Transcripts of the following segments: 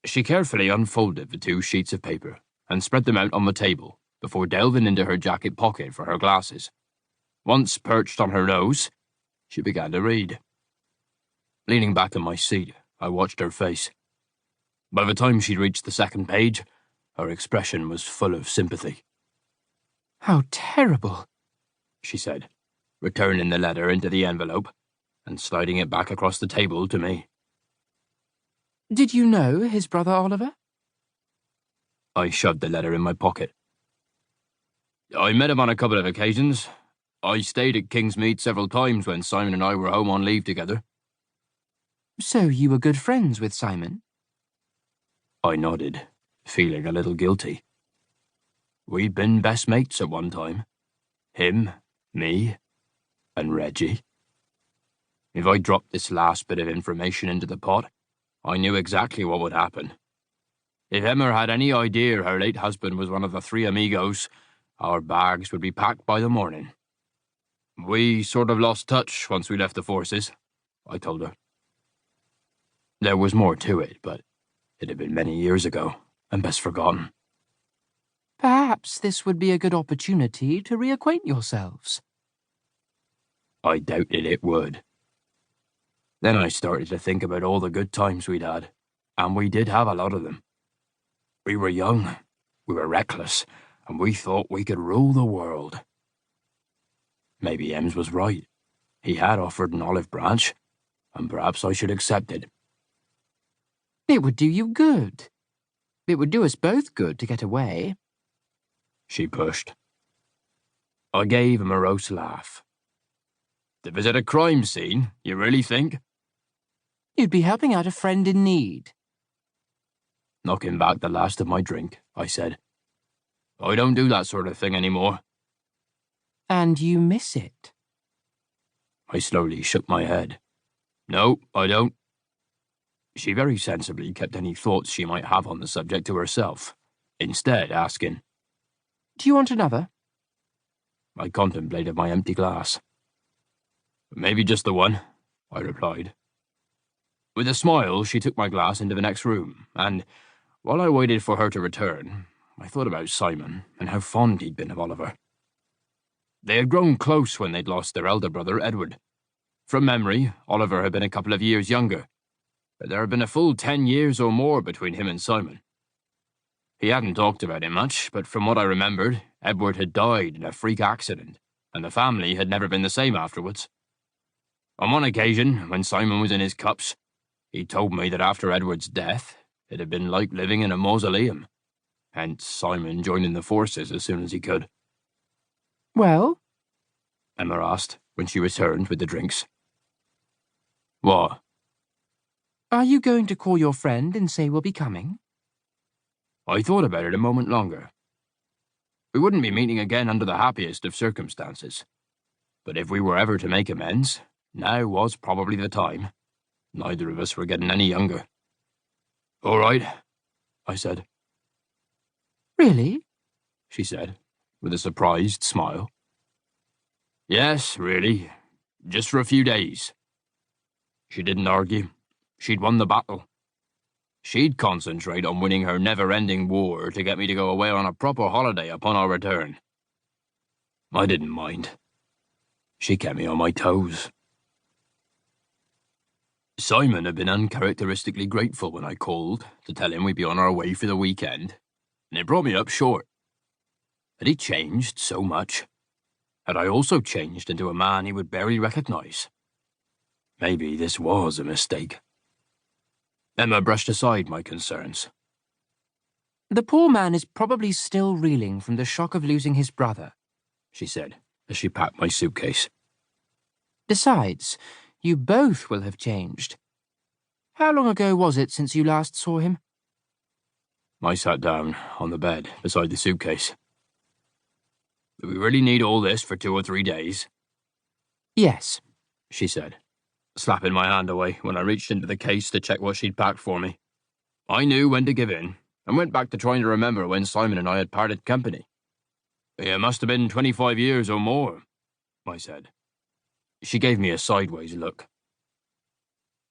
She carefully unfolded the 2 sheets of paper and spread them out on the table before delving into her jacket pocket for her glasses. Once perched on her nose, she began to read. Leaning back in my seat, I watched her face. By the time she'd reached the 2nd page, her expression was full of sympathy. "How terrible," she said, returning the letter into the envelope and sliding it back across the table to me. "Did you know his brother Oliver?" I shoved the letter in my pocket. "I met him on a couple of occasions. I stayed at Kingsmead several times when Simon and I were home on leave together." "So you were good friends with Simon?" I nodded, feeling a little guilty. We'd been best mates at one time. Him, me, and Reggie. If I dropped this last bit of information into the pot, I knew exactly what would happen. If Emma had any idea her late husband was one of the 3 amigos, our bags would be packed by the morning. "We sort of lost touch once we left the forces," I told her. There was more to it, but it had been many years ago, and best forgotten. "Perhaps this would be a good opportunity to reacquaint yourselves." I doubted it would. Then I started to think about all the good times we'd had, and we did have a lot of them. We were young, we were reckless, and we thought we could rule the world. Maybe Ems was right. He had offered an olive branch, and perhaps I should accept it. "It would do you good. It would do us both good to get away." She pushed. I gave a morose laugh. "To visit a crime scene, you really think?" "You'd be helping out a friend in need." Knocking back the last of my drink, I said, "I don't do that sort of thing anymore." "And you miss it?" I slowly shook my head. "No, I don't." She very sensibly kept any thoughts she might have on the subject to herself, instead asking, "Do you want another?" I contemplated my empty glass. "Maybe just the one," I replied. With a smile, she took my glass into the next room, and, while I waited for her to return, I thought about Simon and how fond he'd been of Oliver. They had grown close when they'd lost their elder brother, Edward. From memory, Oliver had been a couple of years younger, but there had been a full 10 years or more between him and Simon. He hadn't talked about it much, but from what I remembered, Edward had died in a freak accident, and the family had never been the same afterwards. On one occasion, when Simon was in his cups, he told me that after Edward's death, it had been like living in a mausoleum, hence Simon joining the forces as soon as he could. "Well?" Emma asked when she returned with the drinks. "What?" "Are you going to call your friend and say we'll be coming?" I thought about it a moment longer. We wouldn't be meeting again under the happiest of circumstances, but if we were ever to make amends, now was probably the time. Neither of us were getting any younger. "All right," I said. "Really?" she said, with a surprised smile. "Yes, really. Just for a few days." She didn't argue. She'd won the battle. She'd concentrate on winning her never-ending war to get me to go away on a proper holiday upon our return. I didn't mind. She kept me on my toes. Simon had been uncharacteristically grateful when I called to tell him we'd be on our way for the weekend, and it brought me up short. Had he changed so much? Had I also changed into a man he would barely recognize? Maybe this was a mistake. Emma brushed aside my concerns. "The poor man is probably still reeling from the shock of losing his brother," she said, as she packed my suitcase. "Besides, you both will have changed. How long ago was it since you last saw him?" I sat down on the bed beside the suitcase. "Do we really need all this for 2 or 3 days?" "Yes," she said, slapping my hand away when I reached into the case to check what she'd packed for me. I knew when to give in, and went back to trying to remember when Simon and I had parted company. "It must have been 25 years or more," I said. She gave me a sideways look.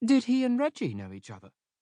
"Did he and Reggie know each other?"